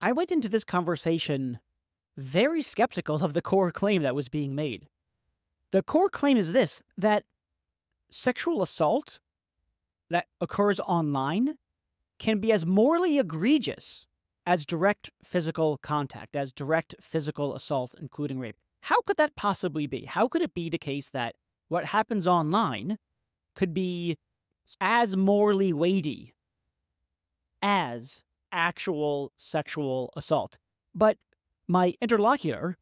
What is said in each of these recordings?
I went into this conversation very skeptical of the core claim that was being made. The core claim is this, that sexual assault that occurs online can be as morally egregious as direct physical contact, as direct physical assault, including rape. How could that possibly be? How could it be the case that what happens online could be as morally weighty as actual sexual assault? But my interlocutor,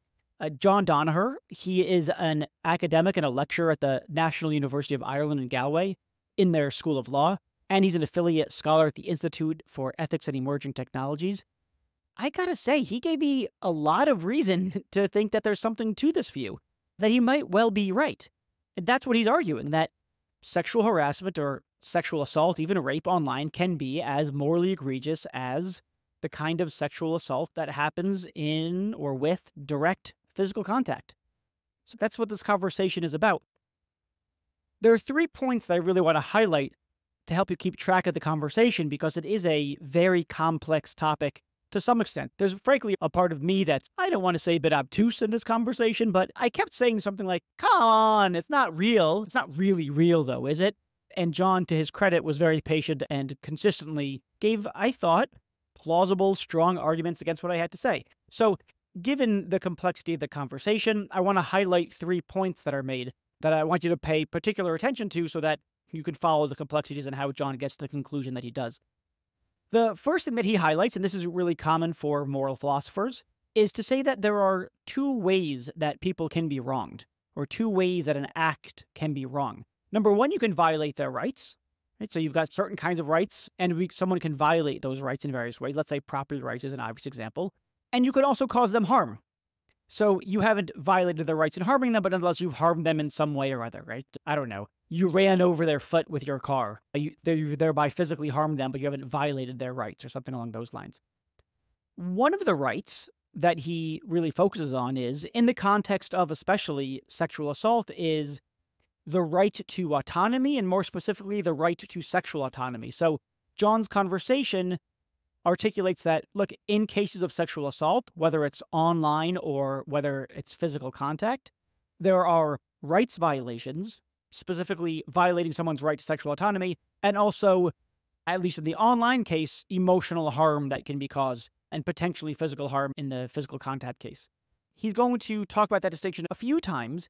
John Danaher, he is an academic and a lecturer at the National University of Ireland in Galway in their School of Law, and he's an affiliate scholar at the Institute for Ethics and Emerging Technologies. I gotta say, he gave me a lot of reason to think that there's something to this view, that he might well be right. And that's what he's arguing, that sexual harassment or sexual assault, even rape online, can be as morally egregious as the kind of sexual assault that happens in or with direct physical contact. So that's what this conversation is about. There are 3 points that I really want to highlight to help you keep track of the conversation, because it is a very complex topic to some extent. There's frankly a part of me that's, I don't want to say a bit obtuse in this conversation, but I kept saying something like, come on, it's not real. It's not really real though, is it? And John, to his credit, was very patient and consistently gave, I thought, plausible, strong arguments against what I had to say. So given the complexity of the conversation, I want to highlight 3 points that are made that I want you to pay particular attention to so that you can follow the complexities and how John gets to the conclusion that he does. The first thing that he highlights, and this is really common for moral philosophers, is to say that there are 2 ways that people can be wronged, or 2 ways that an act can be wrong. Number 1, you can violate their rights. Right? So you've got certain kinds of rights, and someone can violate those rights in various ways. Let's say property rights is an obvious example. And you could also cause them harm. So you haven't violated their rights in harming them, but unless you've harmed them in some way or other, right? I don't know. You ran over their foot with your car. You thereby physically harmed them, but you haven't violated their rights or something along those lines. One of the rights that he really focuses on is, in the context of especially sexual assault, is the right to autonomy, and more specifically, the right to sexual autonomy. So John's conversation articulates that, look, in cases of sexual assault, whether it's online or whether it's physical contact, there are rights violations, specifically violating someone's right to sexual autonomy, and also, at least in the online case, emotional harm that can be caused, and potentially physical harm in the physical contact case. He's going to talk about that distinction a few times,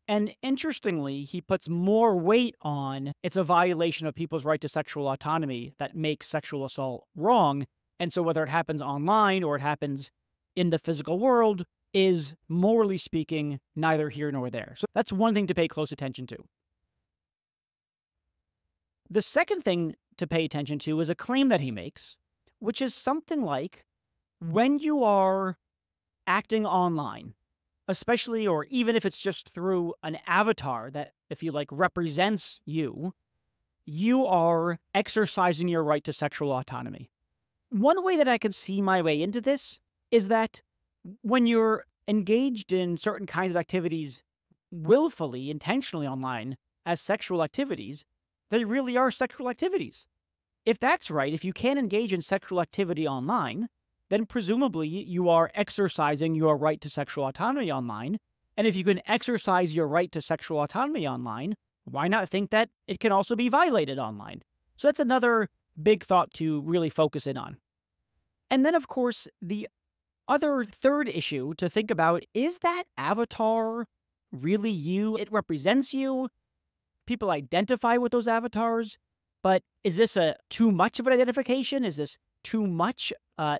and interestingly, he puts more weight on it's a violation of people's right to sexual autonomy that makes sexual assault wrong. And so whether it happens online or it happens in the physical world is, morally speaking, neither here nor there. So that's one thing to pay close attention to. The second thing to pay attention to is a claim that he makes, which is something like, when you are acting online, especially, or even if it's just through an avatar that, if you like, represents you, you are exercising your right to sexual autonomy. One way that I can see my way into this is that when you're engaged in certain kinds of activities willfully, intentionally online as sexual activities, they really are sexual activities. If that's right, if you can engage in sexual activity online, then presumably you are exercising your right to sexual autonomy online. And if you can exercise your right to sexual autonomy online, why not think that it can also be violated online? So that's another big thought to really focus in on. And then, of course, the other third issue to think about is that avatar really you? It represents you. People identify with those avatars. But is this too much of an identification? Is this too much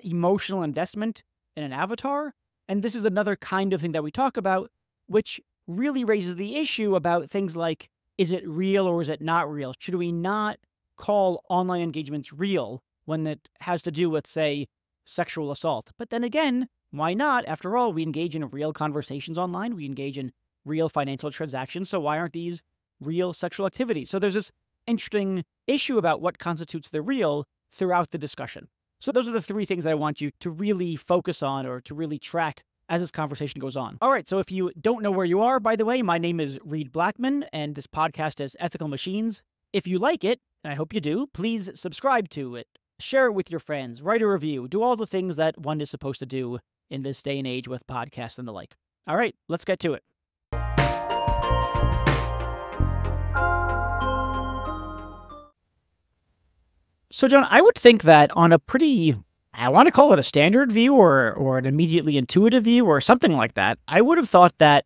emotional investment in an avatar? And this is another kind of thing that we talk about, which really raises the issue about things like, is it real or is it not real? Should we not call online engagements real when it has to do with, say, sexual assault? But then again, why not? After all, we engage in real conversations online. We engage in real financial transactions. So why aren't these real sexual activities? So there's this interesting issue about what constitutes the real throughout the discussion. So those are the three things that I want you to really focus on or to really track as this conversation goes on. All right, so if you don't know where you are, by the way, my name is Reed Blackman, and this podcast is Ethical Machines. If you like it, and I hope you do, please subscribe to it share it with your friends, write a review, do all the things that one is supposed to do in this day and age with podcasts and the like. All right, let's get to it. So, John, I would think that on a pretty, I want to call it a standard view or an immediately intuitive view or something like that, I would have thought that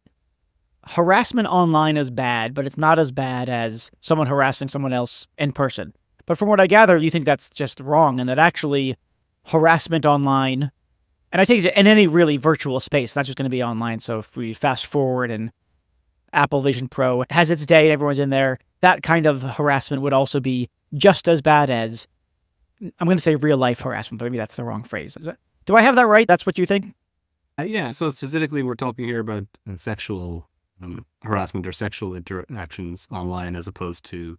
harassment online is bad, but it's not as bad as someone harassing someone else in person. But from what I gather, you think that's just wrong, and that actually harassment online, and I take it in any really virtual space, not just going to be online. So if we fast forward and Apple Vision Pro has its day and everyone's in there, that kind of harassment would also be just as bad as, I'm going to say real life harassment, but maybe that's the wrong phrase. Do I have that right? That's what you think? Yeah. So specifically, we're talking here about sexual harassment or sexual interactions online, as opposed to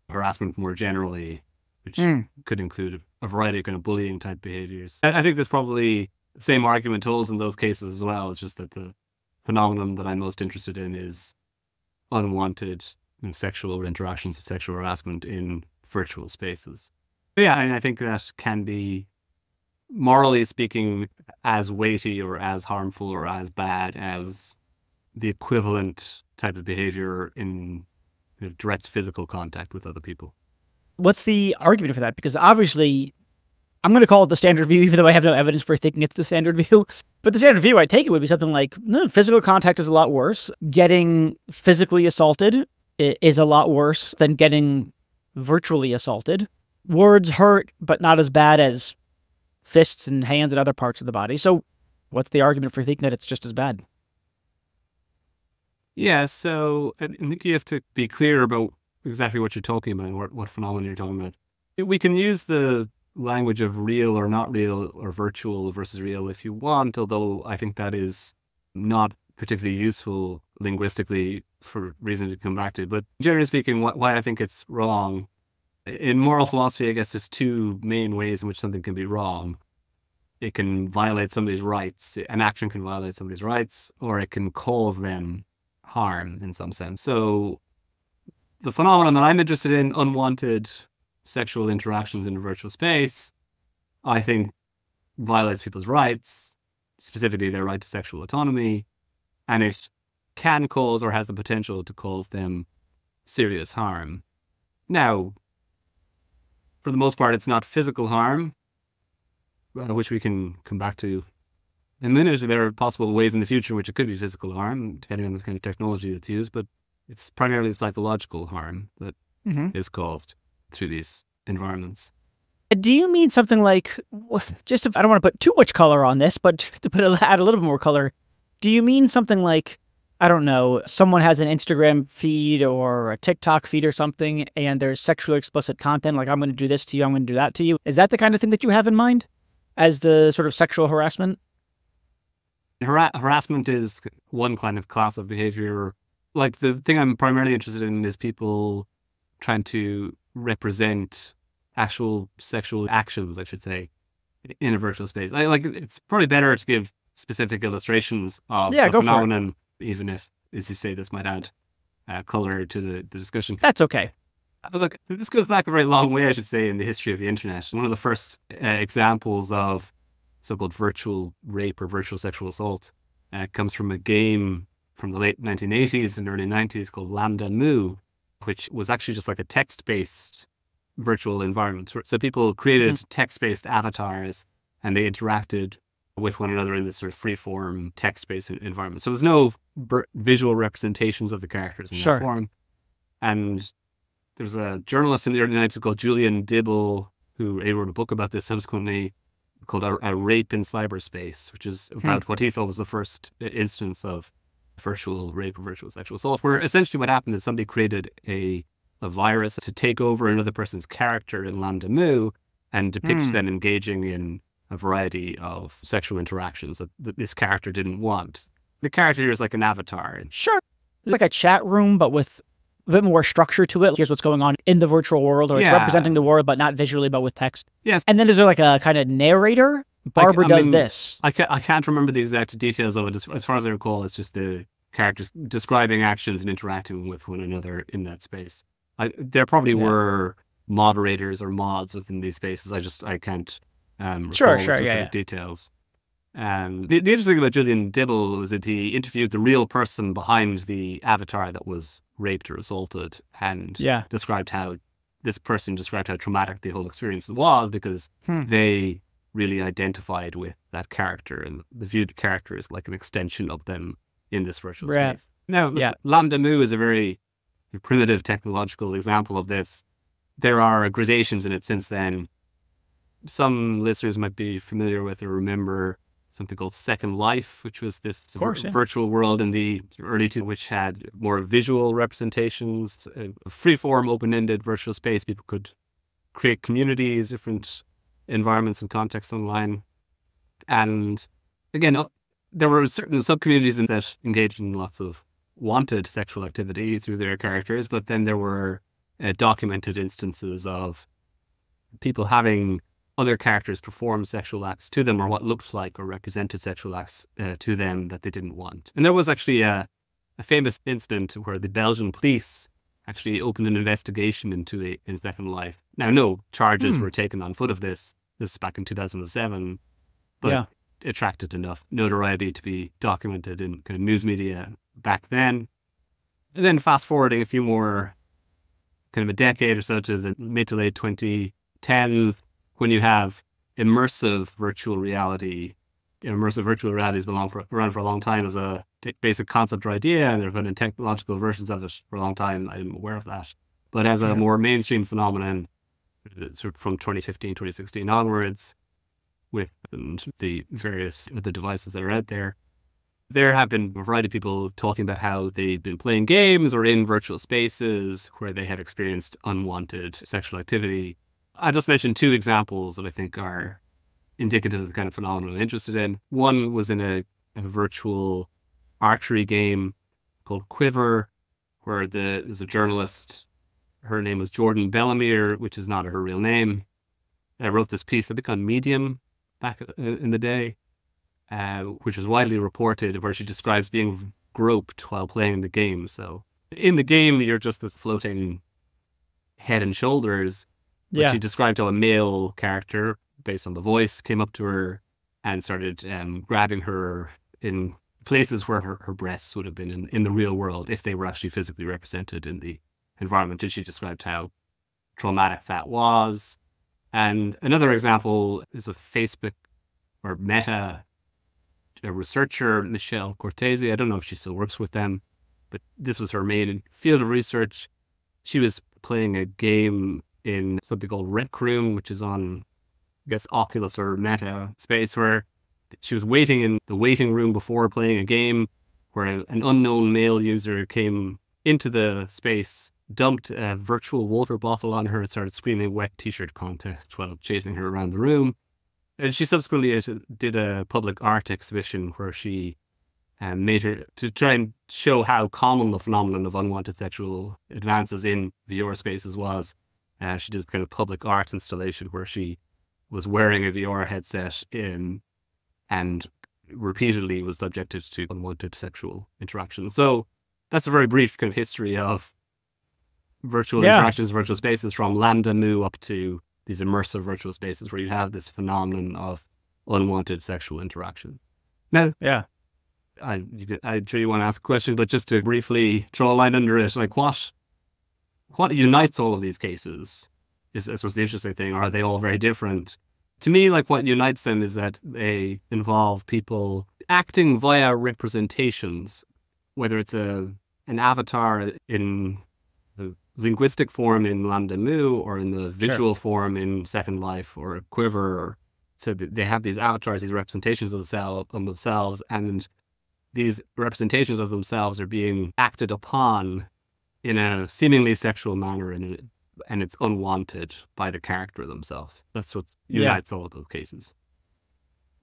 harassment more generally, which could include a variety of kind of bullying type behaviors. I think there's probably the same argument holds in those cases as well. It's just that the phenomenon that I'm most interested in is unwanted sexual interactions and sexual harassment in virtual spaces. But yeah, and I think that can be, morally speaking, as weighty or as harmful or as bad as the equivalent type of behavior in direct physical contact with other people. What's the argument for that? Because obviously, I'm going to call it the standard view, even though I have no evidence for thinking it's the standard view. But the standard view, I take it, would be something like, no, physical contact is a lot worse. Getting physically assaulted is a lot worse than getting virtually assaulted. Words hurt, but not as bad as fists and hands and other parts of the body. So what's the argument for thinking that it's just as bad? Yeah, so I think you have to be clear about exactly what you're talking about and what phenomenon you're talking about. We can use the language of real or not real or virtual versus real if you want, although I think that is not particularly useful linguistically for reasons to come back to. But generally speaking, why I think it's wrong, in moral philosophy, I guess there's two main ways in which something can be wrong. It can violate somebody's rights, an action can violate somebody's rights, or it can cause them harm in some sense. So the phenomenon that I'm interested in, unwanted sexual interactions in a virtual space, I think violates people's rights, specifically their right to sexual autonomy, and it can cause or has the potential to cause them serious harm. Now, for the most part, it's not physical harm, which we can come back to in a minute. There are possible ways in the future in which it could be physical harm, depending on the kind of technology that's used, but it's primarily psychological harm that is caused through these environments. Do you mean something like, just if I don't want to put too much color on this, but to add a little bit more color, do you mean something like, I don't know, someone has an Instagram feed or a TikTok feed or something, and there's sexually explicit content, like I'm going to do this to you, I'm going to do that to you. Is that the kind of thing that you have in mind as the sort of sexual harassment? Harassment is one kind of class of behavior. Like the thing I'm primarily interested in is people trying to represent actual sexual actions, I should say, in a virtual space. It's probably better to give specific illustrations of the phenomenon, even if, as you say, this might add color to the discussion. That's okay. Look, this goes back a very long way, I should say, in the history of the internet. One of the first examples of so-called virtual rape or virtual sexual assault comes from a game from the late 1980s and early 90s called Lambda Mu, which was actually just like a text-based virtual environment. So people created text-based avatars and they interacted with one another in this sort of free-form text-based environment. So there's no visual representations of the characters in that form. And there was a journalist in the early 90s called Julian Dibble who wrote a book about this subsequently called A Rape in Cyberspace, which is about what he thought was the first instance of virtual rape or virtual sexual assault, where essentially what happened is somebody created a virus to take over another person's character in Lambda Mu and depicts them engaging in a variety of sexual interactions that this character didn't want. The character here is like an avatar. Sure. It's like a chat room, but with a bit more structure to it. Here's what's going on in the virtual world, or it's representing the world, but not visually, but with text. Yes. And then is there like a kind of narrator? Barbara does this. I can't remember the exact details of it. As far as I recall, it's just the characters describing actions and interacting with one another in that space. There probably were moderators or mods within these spaces. I can't recall Sure, the sure, yeah, specific yeah. details. The interesting thing about Julian Dibble was that he interviewed the real person behind the avatar that was raped or assaulted, and Yeah. described how traumatic the whole experience was, because they really identified with that character and they viewed the character as like an extension of them in this virtual Right. space. Now, Yeah. Lambda Mu is a very primitive technological example of this. There are gradations in it since then. Some listeners might be familiar with or remember something called Second Life, which was this virtual world in the early 2000s, which had more visual representations, a free-form, open-ended virtual space. People could create communities, different environments and contexts online. And again, there were certain sub-communities that engaged in lots of wanted sexual activity through their characters, but then there were documented instances of people having other characters perform sexual acts to them, or what looked like or represented sexual acts to them that they didn't want. And there was actually a famous incident where the Belgian police actually opened an investigation into Second Life. Now, no charges were taken on foot of this. This is back in 2007, but it attracted enough notoriety to be documented in kind of news media back then. And then fast forwarding a few more, kind of a decade or so, to the mid to late 2010s, when you have immersive virtual reality. Immersive virtual reality has been around for a long time as a basic concept or idea, and there have been technological versions of it for a long time. I'm aware of that. But as a more mainstream phenomenon, sort of from 2015, 2016 onwards, with the various other devices that are out there, there have been a variety of people talking about how they've been playing games or in virtual spaces where they have experienced unwanted sexual activity. I just mentioned two examples that I think are indicative of the kind of phenomenon I'm interested in. One was in a virtual archery game called Quiver, where there's a journalist. Her name was Jordan Bellamere, which is not her real name. I wrote this piece, I think, on Medium back in the day, which was widely reported, where she describes being groped while playing the game. So in the game, you're just this floating head and shoulders. But she described how a male character, based on the voice, came up to her and started grabbing her in places where her breasts would have been in the real world if they were actually physically represented in the environment. And she described how traumatic that was. And another example is a Facebook or Meta researcher, Michelle Cortese. I don't know if she still works with them, but this was her main field of research. She was playing a game in something called Rec Room, which is on, I guess, Oculus or Meta space, where she was waiting in the waiting room before playing a game, where an unknown male user came into the space, dumped a virtual water bottle on her, and started screaming wet t-shirt contest while chasing her around the room. And she subsequently did a public art exhibition where she made her, to try and show how common the phenomenon of unwanted sexual advances in VR spaces was. She did kind of public art installation where she was wearing a VR headset and repeatedly was subjected to unwanted sexual interaction. So that's a very brief kind of history of virtual interactions, virtual spaces, from Lambda Mu up to these immersive virtual spaces where you have this phenomenon of unwanted sexual interaction. Now, I'm sure you want to ask a question, but just to briefly draw a line under it, like what unites all of these cases is, I suppose, the interesting thing. Are they all very different? To me, like, what unites them is that they involve people acting via representations, whether it's an avatar in the linguistic form in Lambda Mu or in the visual form in Second Life or Quiver. So they have these avatars, these representations of themselves, and these representations of themselves are being acted upon in a seemingly sexual manner, and it's unwanted by the character themselves. That's what unites all of those cases.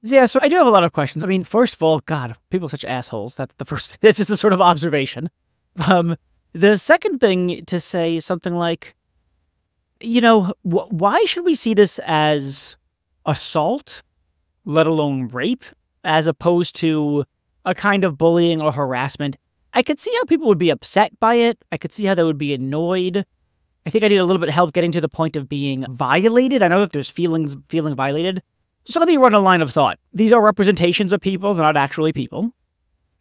Yeah, so I do have a lot of questions. I mean, first of all, God, people are such assholes. That's the first. That's just the sort of observation. The second thing to say is something like, you know, why should we see this as assault, let alone rape, as opposed to a kind of bullying or harassment? I could see how people would be upset by it. I could see how they would be annoyed. I think I need a little bit of help getting to the point of being violated. I know that there's feeling violated. So let me run a line of thought. These are representations of people. They're not actually people.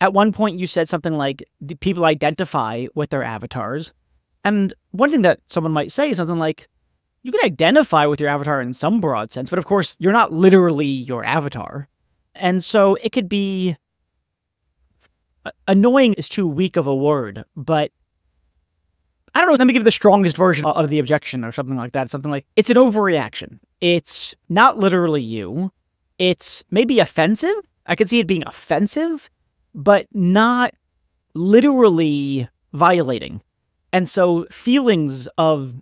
At one point, you said something like the people identify with their avatars. And one thing that someone might say is something like, you can identify with your avatar in some broad sense, but of course, you're not literally your avatar. And so it could be... Annoying is too weak of a word, but I don't know. Let me give the strongest version of the objection or something like that. Something like, it's an overreaction. It's not literally you. It's maybe offensive. I could see it being offensive, but not literally violating. And so feelings of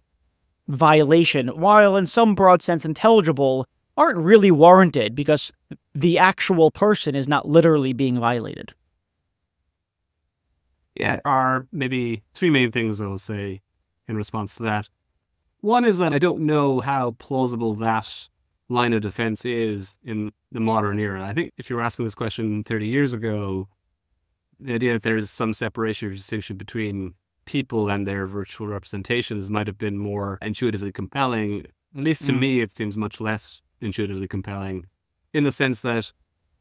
violation, while in some broad sense intelligible, aren't really warranted because the actual person is not literally being violated. Yeah, there are maybe three main things I will say in response to that. One is that I don't know how plausible that line of defense is in the modern era. I think if you were asking this question 30 years ago, the idea that there is some separation or distinction between people and their virtual representations might have been more intuitively compelling. At least to me, it seems much less intuitively compelling in the sense that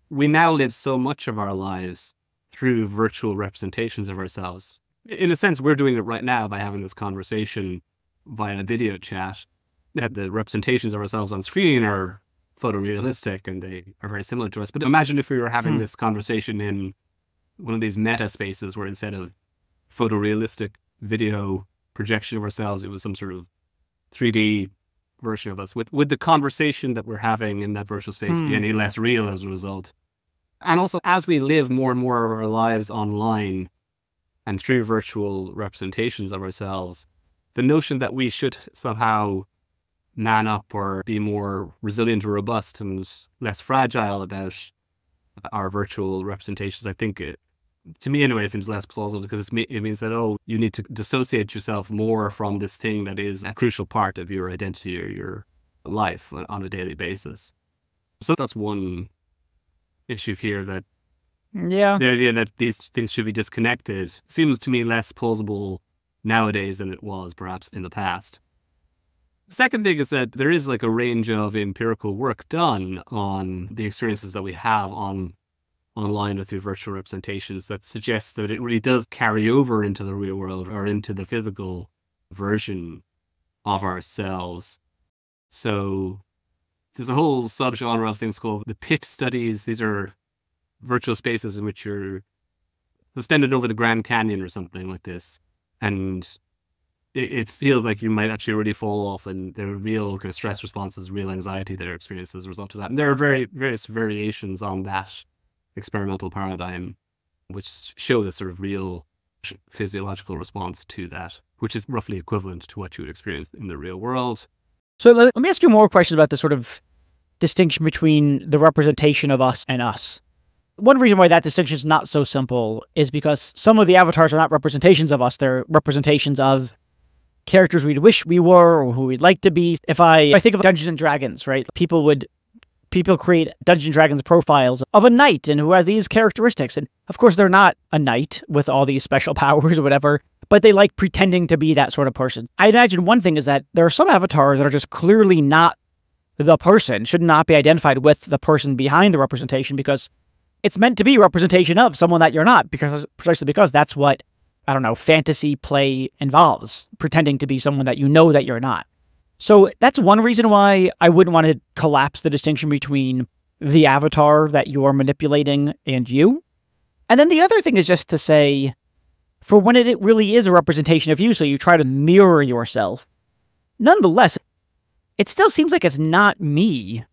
we now live so much of our lives through virtual representations of ourselves. In a sense, we're doing it right now by having this conversation via video chat. That the representations of ourselves on screen are photorealistic and they are very similar to us. But imagine if we were having this conversation in one of these meta spaces where instead of photorealistic video projection of ourselves, it was some sort of 3D version of us. Would the conversation that we're having in that virtual space be any less real as a result? And also, as we live more and more of our lives online and through virtual representations of ourselves, the notion that we should somehow man up or be more resilient or robust and less fragile about our virtual representations, I think to me anyway, it seems less plausible because it means that, oh, you need to dissociate yourself more from this thing that is a crucial part of your identity or your life on a daily basis. So that's one issue here, that the idea that these things should be disconnected seems to me less plausible nowadays than it was perhaps in the past. The second thing is that there is like a range of empirical work done on the experiences that we have online or through virtual representations that suggests that it really does carry over into the real world or into the physical version of ourselves. So there's a whole subgenre of things called the pit studies. These are virtual spaces in which you're suspended over the Grand Canyon or something like this. And it feels like you might actually really fall off, and there are real kind of stress responses, real anxiety that are experienced as a result of that. And there are various variations on that experimental paradigm, which show this sort of real physiological response to that, which is roughly equivalent to what you would experience in the real world. So let me ask you more questions about the sort of distinction between the representation of us and us. One reason why that distinction is not so simple is because some of the avatars are not representations of us. They're representations of characters we'd wish we were or who we'd like to be. If I think of Dungeons and Dragons, right? People create Dungeons and Dragons profiles of a knight and who has these characteristics. And of course, they're not a knight with all these special powers or whatever, but they like pretending to be that sort of person. I imagine one thing is that there are some avatars that are just clearly not the person, should not be identified with the person behind the representation because it's meant to be a representation of someone that you're not, precisely because that's what, I don't know, fantasy play involves, pretending to be someone that you know that you're not. So that's one reason why I wouldn't want to collapse the distinction between the avatar that you're manipulating and you. And then the other thing is just to say, for when it really is a representation of you, so you try to mirror yourself, nonetheless, it still seems like it's not me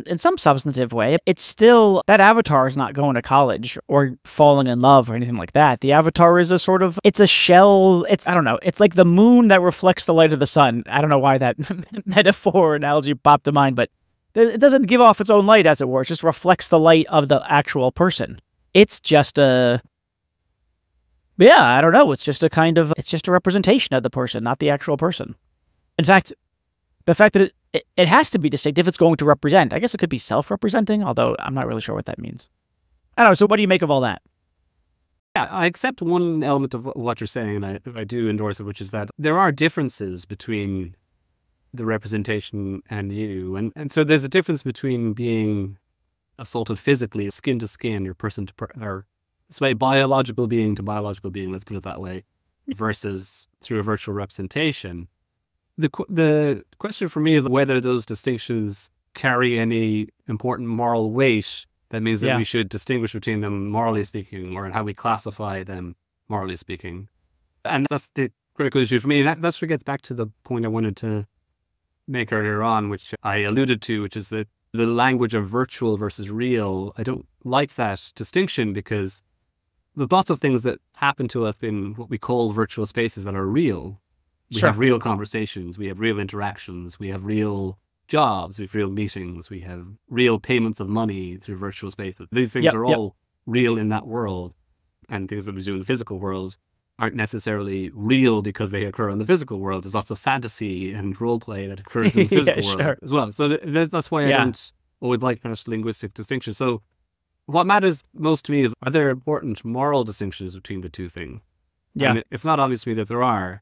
in some substantive way. It's still, that avatar is not going to college or falling in love or anything like that. The avatar is a sort of, it's a shell. I don't know. It's like the moon that reflects the light of the sun. I don't know why that metaphor analogy popped to mind, but it doesn't give off its own light, as it were. It just reflects the light of the actual person. It's just I don't know. It's just a representation of the person, not the actual person. In fact, the fact that it has to be distinct if it's going to represent. I guess it could be self-representing, although I'm not really sure what that means. I don't know. So what do you make of all that? Yeah, I accept one element of what you're saying, and I do endorse it, which is that there are differences between the representation and you. And so there's a difference between being assaulted physically, skin to skin, or person to or this way, biological being to biological being, let's put it that way, versus through a virtual representation. The question for me is whether those distinctions carry any important moral weight. That means that we should distinguish between them, morally speaking, or how we classify them, morally speaking. And that's the critical issue for me. That's what gets back to the point I wanted to make earlier on, which I alluded to, which is that the language of virtual versus real. I don't like that distinction because there's lots of things that happen to us in what we call virtual spaces that are real. We have real conversations, we have real interactions, we have real jobs, we have real meetings, we have real payments of money through virtual spaces. These things are all real in that world, and things that we do in the physical world aren't necessarily real because they occur in the physical world. There's lots of fantasy and role play that occurs in the physical world as well. So that's why I don't always like kind of linguistic distinction. So what matters most to me is, are there important moral distinctions between the two things? Yeah. And it's not obvious to me that there are.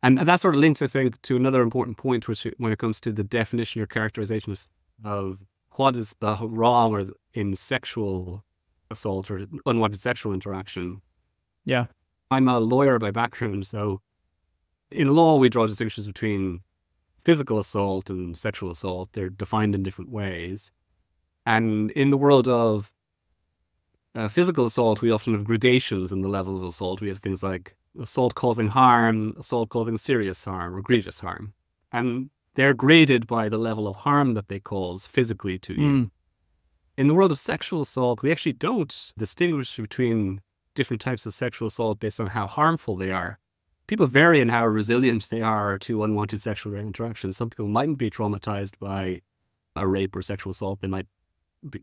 And that sort of links, I think, to another important point, which when it comes to the definition or characterization of what is the wrong or in sexual assault or unwanted sexual interaction. Yeah. I'm a lawyer by background, so in law we draw distinctions between physical assault and sexual assault. They're defined in different ways. And in the world of physical assault, we often have gradations in the levels of assault. We have things like assault causing harm, assault causing serious harm, or grievous harm. And they're graded by the level of harm that they cause physically to you. In the world of sexual assault, we actually don't distinguish between different types of sexual assault based on how harmful they are. People vary in how resilient they are to unwanted sexual interactions. Some people mightn't be traumatized by a rape or sexual assault. They might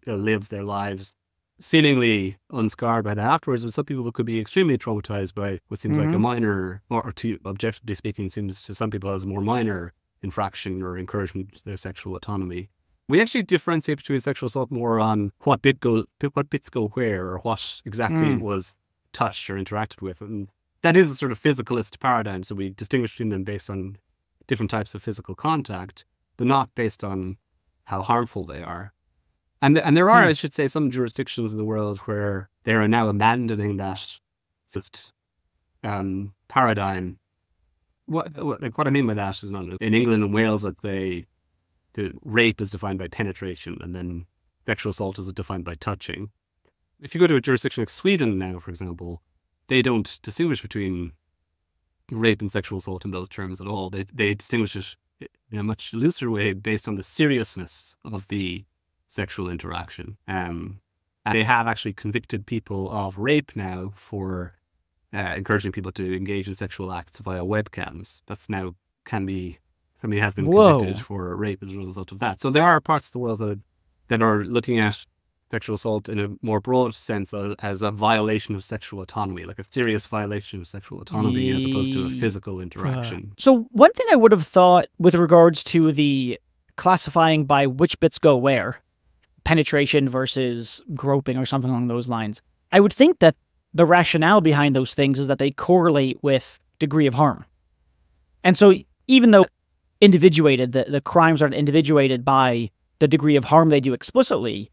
live their lives seemingly unscarred by that afterwards, but some people could be extremely traumatized by what seems like a minor, or to objectively speaking, seems to some people as a more minor infraction or encouragement to their sexual autonomy. We actually differentiate between sexual assault more on what bits go where, or what exactly was touched or interacted with. And that is a sort of physicalist paradigm. So we distinguish between them based on different types of physical contact, but not based on how harmful they are. And there are, I should say, some jurisdictions in the world where they are now abandoning that first paradigm. What I mean by that is not in England and Wales that the rape is defined by penetration, and then sexual assault is defined by touching. If you go to a jurisdiction like Sweden now, for example, they don't distinguish between rape and sexual assault in those terms at all. They distinguish it in a much looser way based on the seriousness of the sexual interaction. And they have actually convicted people of rape now for encouraging people to engage in sexual acts via webcams. That's now somebody has been convicted for rape as a result of that. So there are parts of the world that are looking at sexual assault in a more broad sense as a violation of sexual autonomy, like a serious violation of sexual autonomy as opposed to a physical interaction. So one thing I would have thought with regards to the classifying by which bits go where, penetration versus groping or something along those lines, I would think that the rationale behind those things is that they correlate with degree of harm. And so even though individuated, the crimes aren't individuated by the degree of harm they do explicitly,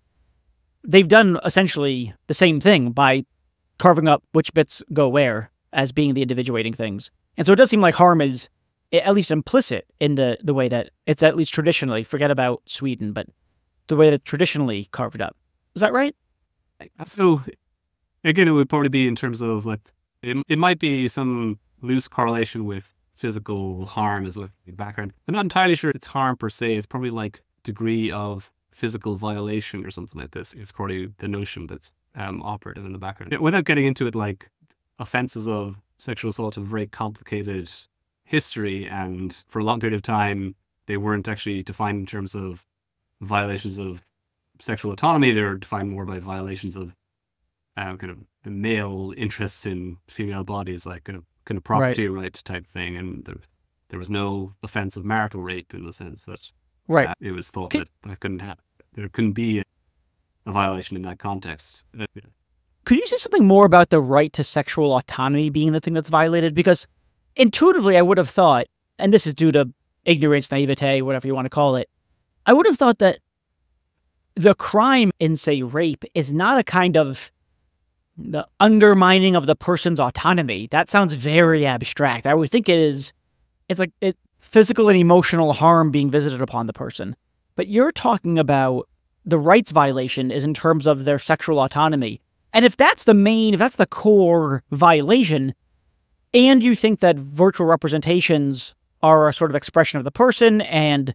they've done essentially the same thing by carving up which bits go where as being the individuating things. And so it does seem like harm is at least implicit in the way that it's at least traditionally, forget about Sweden, but the way that it's traditionally carved up. Is that right? So again, it would probably be in terms of like, it might be some loose correlation with physical harm as a background. I'm not entirely sure it's harm per se. It's probably like degree of physical violation or something like this. It's probably the notion that's operative in the background. Without getting into it, like offenses of sexual assault have a very complicated history, and for a long period of time, they weren't actually defined in terms of violations of sexual autonomy. They're defined more by violations of kind of male interests in female bodies, like kind of property right type thing. And there was no offense of marital rape in the sense that it was thought that couldn't happen. There couldn't be a violation in that context. Could you say something more about the right to sexual autonomy being the thing that's violated? Because intuitively, I would have thought, and this is due to ignorance, naivete, whatever you want to call it, I would have thought that the crime in, say, rape is not a kind of the undermining of the person's autonomy. That sounds very abstract. I would think it's like physical and emotional harm being visited upon the person. But you're talking about the rights violation is in terms of their sexual autonomy. And if that's the core violation, and you think that virtual representations are a sort of expression of the person, and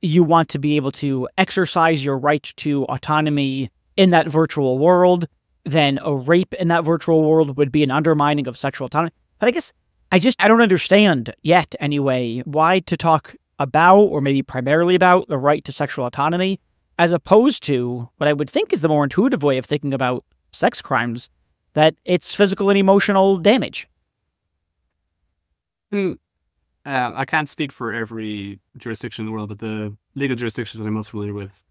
you want to be able to exercise your right to autonomy in that virtual world, then a rape in that virtual world would be an undermining of sexual autonomy. But I guess I don't understand yet, anyway, why to talk about, or maybe primarily about, the right to sexual autonomy, as opposed to what I would think is the more intuitive way of thinking about sex crimes, that it's physical and emotional damage. I can't speak for every jurisdiction in the world, but the legal jurisdictions that I'm most familiar with,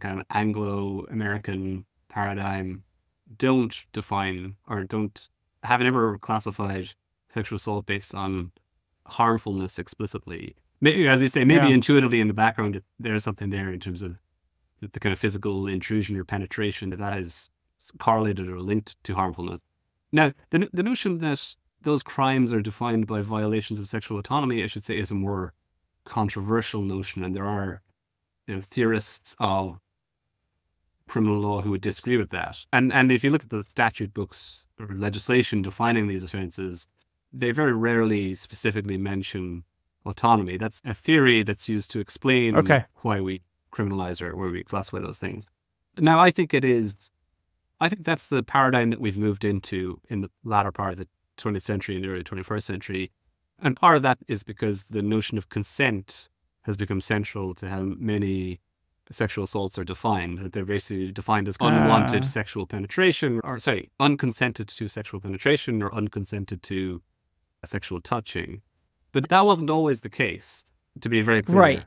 kind of Anglo-American paradigm, don't define or haven't ever classified sexual assault based on harmfulness explicitly. Maybe, as you say, maybe intuitively in the background, there's something there in terms of the kind of physical intrusion or penetration that is correlated or linked to harmfulness. Now, the notion that those crimes are defined by violations of sexual autonomy, I should say, is a more controversial notion, and there are theorists of criminal law who would disagree with that. And if you look at the statute books or legislation defining these offences, they very rarely specifically mention autonomy. That's a theory that's used to explain why we criminalize or where we classify those things. Now, I think that's the paradigm that we've moved into in the latter part of the 20th century and the early 21st century. And part of that is because the notion of consent has become central to how many sexual assaults are defined, that they're basically defined as unwanted sexual penetration, unconsented to sexual penetration or unconsented to sexual touching. But that wasn't always the case, to be very clear. Right.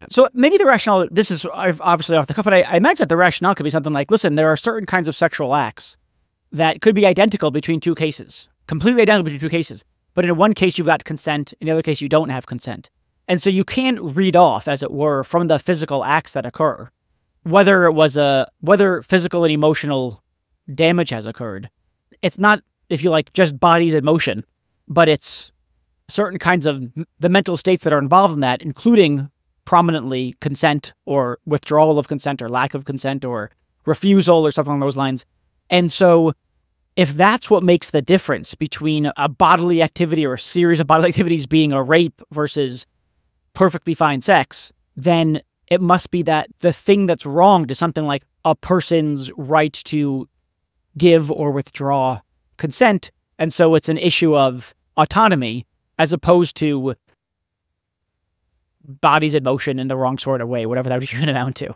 So maybe the rationale, this is obviously off the cuff, but I imagine that the rationale could be something like, listen, there are certain kinds of sexual acts that could be identical between two cases, completely identical between two cases. But in one case, you've got consent. In the other case, you don't have consent. And so you can't read off, as it were, from the physical acts that occur, whether physical and emotional damage has occurred. It's not, if you like, just bodies in motion, but it's certain kinds of the mental states that are involved in that, including prominently consent or withdrawal of consent or lack of consent or refusal or something along those lines. And so if that's what makes the difference between a bodily activity or a series of bodily activities being a rape versus perfectly fine sex, then it must be that the thing that's wronged is something like a person's right to give or withdraw consent. And so it's an issue of autonomy as opposed to bodies in motion in the wrong sort of way, whatever that would amount to.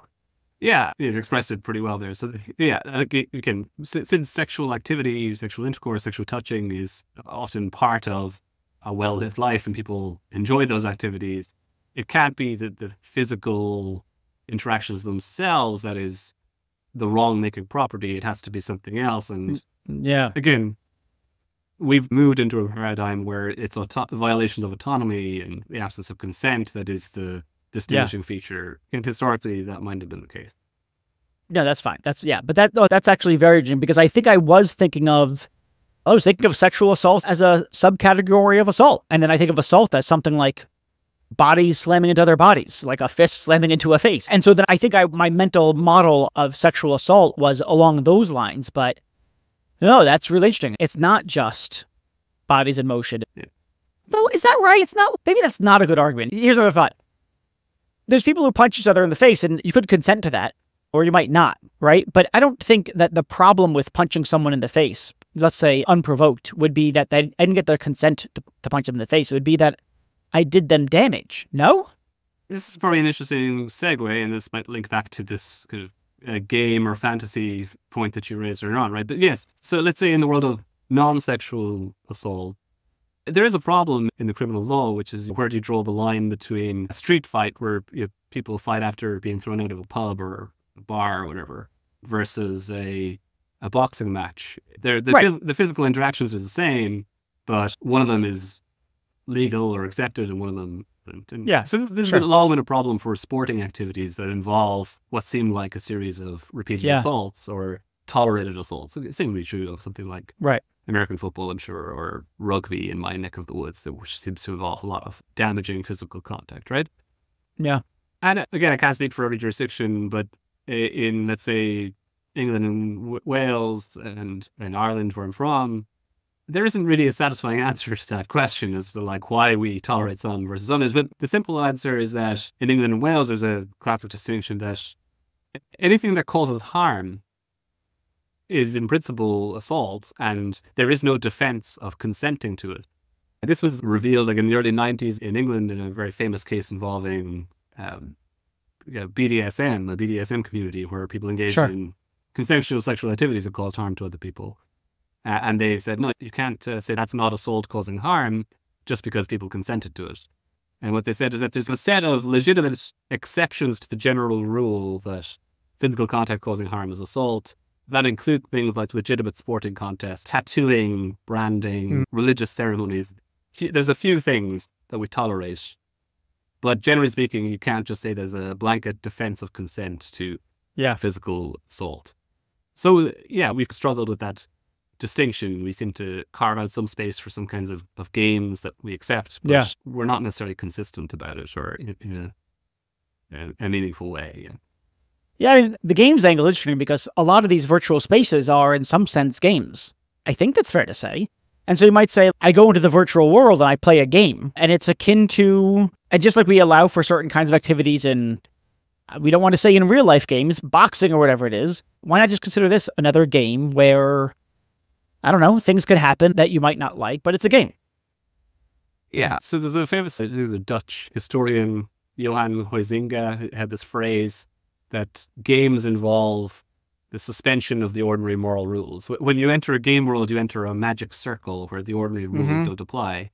Yeah, you expressed it pretty well there. So, yeah, you can, since sexual activity, sexual intercourse, sexual touching is often part of a well-lived life and people enjoy those activities, it can't be the physical interactions themselves that is the wrong-making property. It has to be something else. And again, we've moved into a paradigm where it's violations of autonomy and the absence of consent that is the distinguishing feature. And historically, that might have been the case. No, that's fine. But that's actually very interesting because I think I was thinking of sexual assault as a subcategory of assault. And then I think of assault as something like bodies slamming into other bodies, like a fist slamming into a face. And so then I think my mental model of sexual assault was along those lines. But no, that's really interesting. It's not just bodies in motion. Yeah. Though, is that right? It's not. Maybe that's not a good argument. Here's another thought. There's people who punch each other in the face, and you could consent to that, or you might not, right? But I don't think that the problem with punching someone in the face, let's say unprovoked, would be that I didn't get their consent to punch them in the face. It would be that I did them damage. No? This is probably an interesting segue, and this might link back to this kind of game or fantasy point that you raised earlier on, right? But yes, so let's say in the world of non-sexual assault, there is a problem in the criminal law, which is where do you draw the line between a street fight where people fight after being thrown out of a pub or a bar or whatever, versus a a boxing match. Right. The physical interactions are the same, but one of them is legal or accepted, and one of them isn't. And Yeah, so this sure. has long been a problem for sporting activities that involve what seem like a series of repeated Yeah. assaults or tolerated assaults. It seems to be true of something like Right. American football, I'm sure, or rugby in my neck of the woods, which seems to involve a lot of damaging physical contact, right? Yeah. And again, I can't speak for every jurisdiction, but in, let's say, England and Wales and Ireland, where I'm from, there isn't really a satisfying answer to that question as to like why we tolerate some versus others. But the simple answer is that in England and Wales, there's a classic distinction that anything that causes harm is in principle assault, and there is no defense of consenting to it. This was revealed like in the early 90s in England in a very famous case involving BDSM, a BDSM community where people engaged Sure. in consensual sexual activities that caused harm to other people. And they said, no, you can't say that's not assault causing harm just because people consented to it. And what they said is that there's a set of legitimate exceptions to the general rule that physical contact causing harm is assault. That include things like legitimate sporting contests, tattooing, branding, religious ceremonies. There's a few things that we tolerate. But generally speaking, you can't just say there's a blanket defense of consent to physical assault. So, yeah, we've struggled with that distinction. We seem to carve out some space for some kinds of games that we accept, but we're not necessarily consistent about it or in a meaningful way. Yeah, I mean, the games angle is interesting because a lot of these virtual spaces are, in some sense, games. I think that's fair to say. And so you might say, I go into the virtual world and I play a game. And it's akin to, and just like we allow for certain kinds of activities in, we don't want to say in real life games, boxing or whatever it is, why not just consider this another game where, I don't know, things could happen that you might not like, but it's a game. Yeah. So there's a Dutch historian, Johan Huizinga, who had this phrase that games involve the suspension of the ordinary moral rules. When you enter a game world, you enter a magic circle where the ordinary rules don't apply.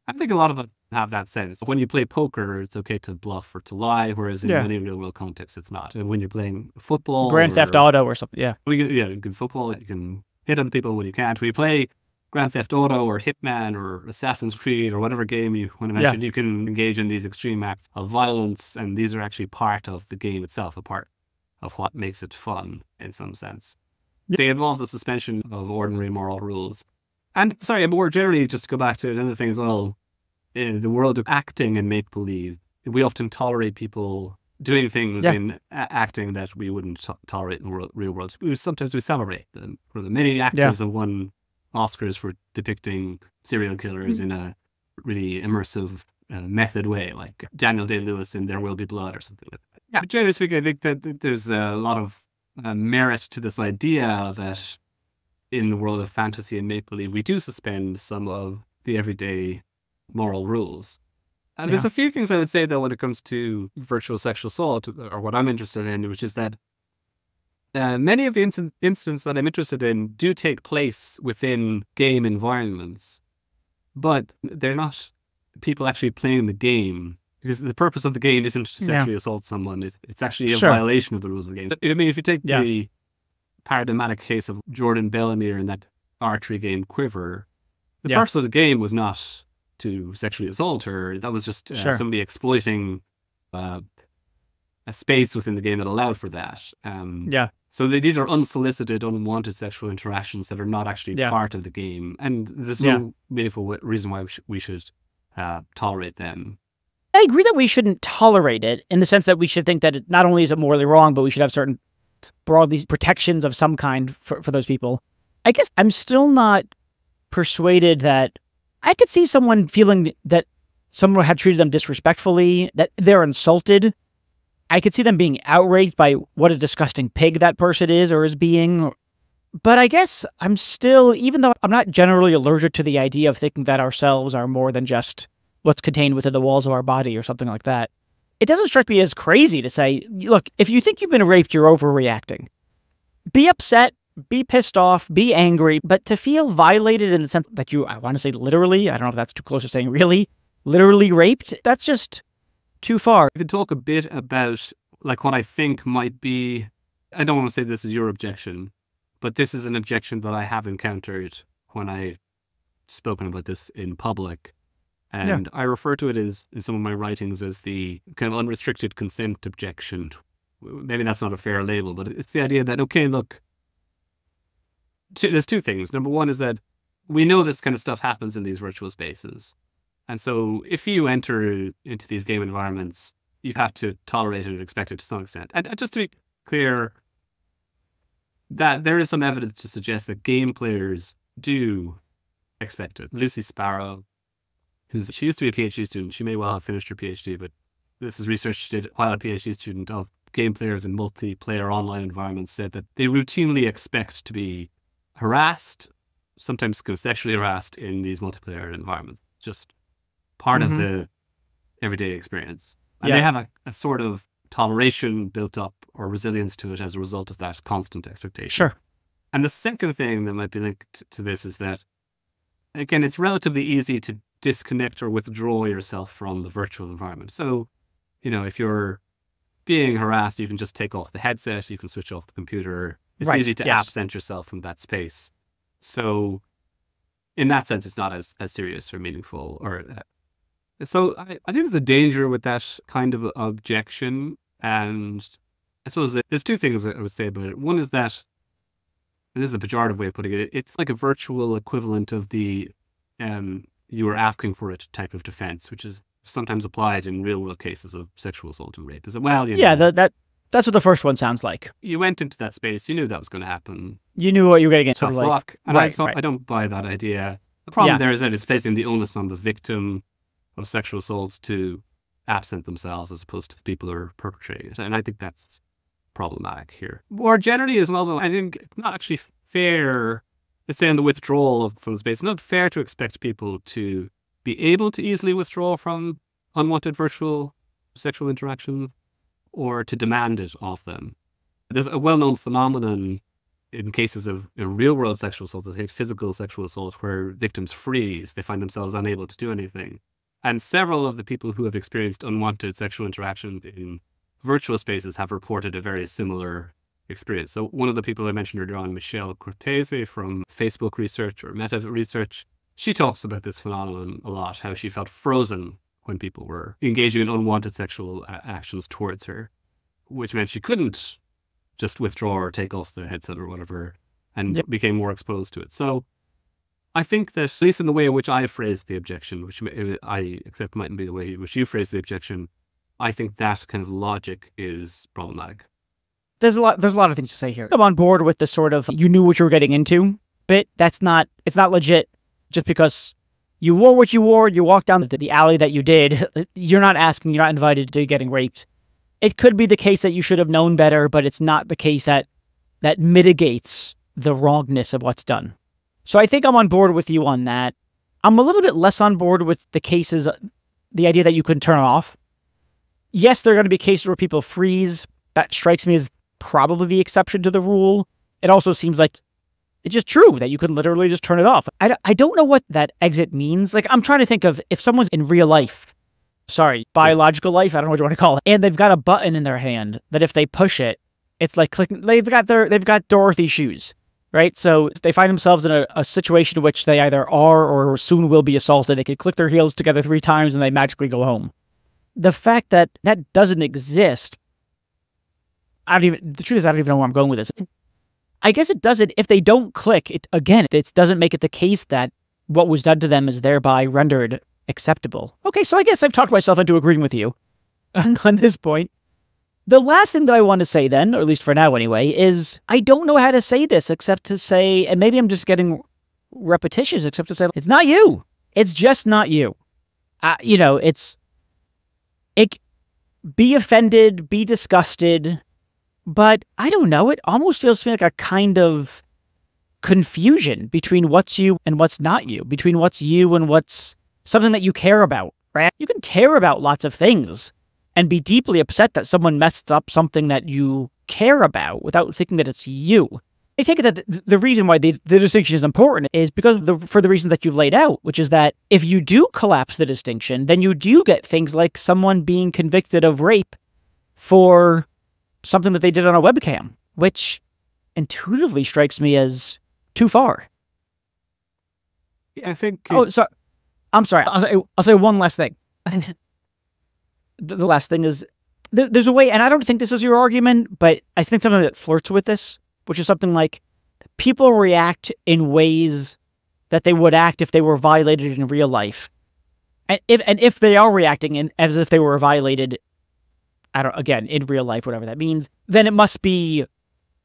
I think a lot of them have that sense. When you play poker, it's okay to bluff or to lie, whereas in many real world contexts, it's not. And when you're playing football, Grand Theft Auto or something, in football, you can hit on people when you can't. When you play Grand Theft Auto or Hitman or Assassin's Creed or whatever game you want to mention, you can engage in these extreme acts of violence, and these are actually part of the game itself, a part of what makes it fun in some sense. They involve the suspension of ordinary moral rules. And sorry, more generally, just to go back to another thing as well, in the world of acting and make-believe, we often tolerate people doing things in acting that we wouldn't tolerate in the real world. Sometimes we celebrate them. For the many actors have won Oscars for depicting serial killers in a really immersive method way, like Daniel Day-Lewis in There Will Be Blood or something like that. Yeah, but generally speaking, I think that there's a lot of merit to this idea that in the world of fantasy and make-believe, we do suspend some of the everyday moral rules. And there's a few things I would say, though, when it comes to virtual sexual assault, or what I'm interested in, which is that many of the incidents that I'm interested in do take place within game environments, but they're not people actually playing the game. Because the purpose of the game isn't to sexually assault someone. It's actually a violation of the rules of the game. I mean, if you take the paradigmatic case of Jordan Bellemere in that archery game Quiver, the purpose of the game was not to sexually assault her. That was just somebody exploiting a space within the game that allowed for that. So these are unsolicited, unwanted sexual interactions that are not actually part of the game. And there's no meaningful reason why we should tolerate them. I agree that we shouldn't tolerate it in the sense that we should think that not only is it morally wrong, but we should have certain broadly protections of some kind for those people. I guess I'm still not persuaded that I could see someone feeling that someone had treated them disrespectfully, that they're insulted. I could see them being outraged by what a disgusting pig that person is or is being. But I guess I'm still, even though I'm not generally allergic to the idea of thinking that ourselves are more than just what's contained within the walls of our body or something like that, it doesn't strike me as crazy to say, look, if you think you've been raped, you're overreacting. Be upset, be pissed off, be angry, but to feel violated in the sense that you, I want to say literally, I don't know if that's too close to saying really, literally raped, that's just too far. I can talk a bit about like what I think might be, I don't want to say this is your objection, but this is an objection that I have encountered when I've spoken about this in public. And I refer to it as, in some of my writings, as the kind of unrestricted consent objection. Maybe that's not a fair label, but it's the idea that, okay, look, there's two things. Number one is that we know this kind of stuff happens in these virtual spaces. And so if you enter into these game environments, you have to tolerate it and expect it to some extent. And just to be clear, that there is some evidence to suggest that game players do expect it. Lucy Sparrow, she used to be a PhD student. She may well have finished her PhD, but this is research she did while a PhD student of game players in multiplayer online environments, said that they routinely expect to be harassed, sometimes sexually harassed in these multiplayer environments. Just part of the everyday experience. And they have a sort of toleration built up or resilience to it as a result of that constant expectation. Sure. And the second thing that might be linked to this is that, again, it's relatively easy to disconnect or withdraw yourself from the virtual environment. So, if you're being harassed, you can just take off the headset, you can switch off the computer. It's easy to absent yourself from that space. So in that sense, it's not as serious or meaningful. So I think there's a danger with that kind of objection. And I suppose there's two things that I would say about it. One is that, and this is a pejorative way of putting it, it's like a virtual equivalent of the you were asking for it type of defense, which is sometimes applied in real world cases of sexual assault and rape. Is that, well, that's what the first one sounds like. You went into that space, you knew that was going to happen. You knew what you were going to get. Tough luck. And I don't buy that idea. The problem there is that it's placing the onus on the victim of sexual assaults to absent themselves as opposed to the people who are perpetrating it. And I think that's problematic here. More generally as well, though, I think it's not actually fair, let's say on the withdrawal from the space, it's not fair to expect people to be able to easily withdraw from unwanted virtual sexual interaction or to demand it of them. There's a well-known phenomenon in cases of real-world sexual assault, let's say physical sexual assault, where victims freeze, they find themselves unable to do anything. And several of the people who have experienced unwanted sexual interaction in virtual spaces have reported a very similar experience. So one of the people I mentioned earlier on, Michelle Cortese from Facebook Research or Meta Research, she talks about this phenomenon a lot, how she felt frozen when people were engaging in unwanted sexual actions towards her, which meant she couldn't just withdraw or take off the headset or whatever, and became more exposed to it. So I think that, at least in the way in which I phrased the objection, which I accept mightn't be the way in which you phrased the objection, I think that kind of logic is problematic. There's a lot of things to say here. I'm on board with the sort of you knew what you were getting into bit. It's not legit just because you wore what you wore, you walked down the alley that you did. You're not invited to getting raped. It could be the case that you should have known better, but it's not the case that mitigates the wrongness of what's done. So I think I'm on board with you on that. I'm a little bit less on board with the cases, the idea that you can turn it off. Yes, there are going to be cases where people freeze. That strikes me as probably the exception to the rule. It also seems like it's just true that you could literally just turn it off. I don't know what that exit means. Like, I'm trying to think of if someone's in real life, biological life, I don't know what you want to call it, and they've got a button in their hand that if they push it, it's like clicking, they've got Dorothy shoes, right? So they find themselves in a situation in which they either are or soon will be assaulted. They could click their heels together 3 times and they magically go home. The fact that that doesn't exist, the truth is I don't even know where I'm going with this. I guess it doesn't, if they don't click, it doesn't make it the case that what was done to them is thereby rendered acceptable. Okay, so I guess I've talked myself into agreeing with you on this point. The last thing that I want to say then, or at least for now anyway, is I don't know how to say this except to say, and maybe I'm just getting repetitious, except to say, it's not you. It's just not you. Be offended, be disgusted, but I don't know, it almost feels to me like a kind of confusion between what's you and what's not you, between what's you and what's something that you care about, right? You can care about lots of things and be deeply upset that someone messed up something that you care about without thinking that it's you. I take it that the reason why the distinction is important is because for the reasons that you've laid out, which is that if you do collapse the distinction, then you do get things like someone being convicted of rape for something that they did on a webcam, which intuitively strikes me as too far. I think. I'm sorry. I'll say one last thing. The last thing is there's a way, and I don't think this is your argument, but I think something that flirts with this, which is something like people react in ways that they would act if they were violated in real life. And if they are reacting as if they were violated, in real life, whatever that means, then it must be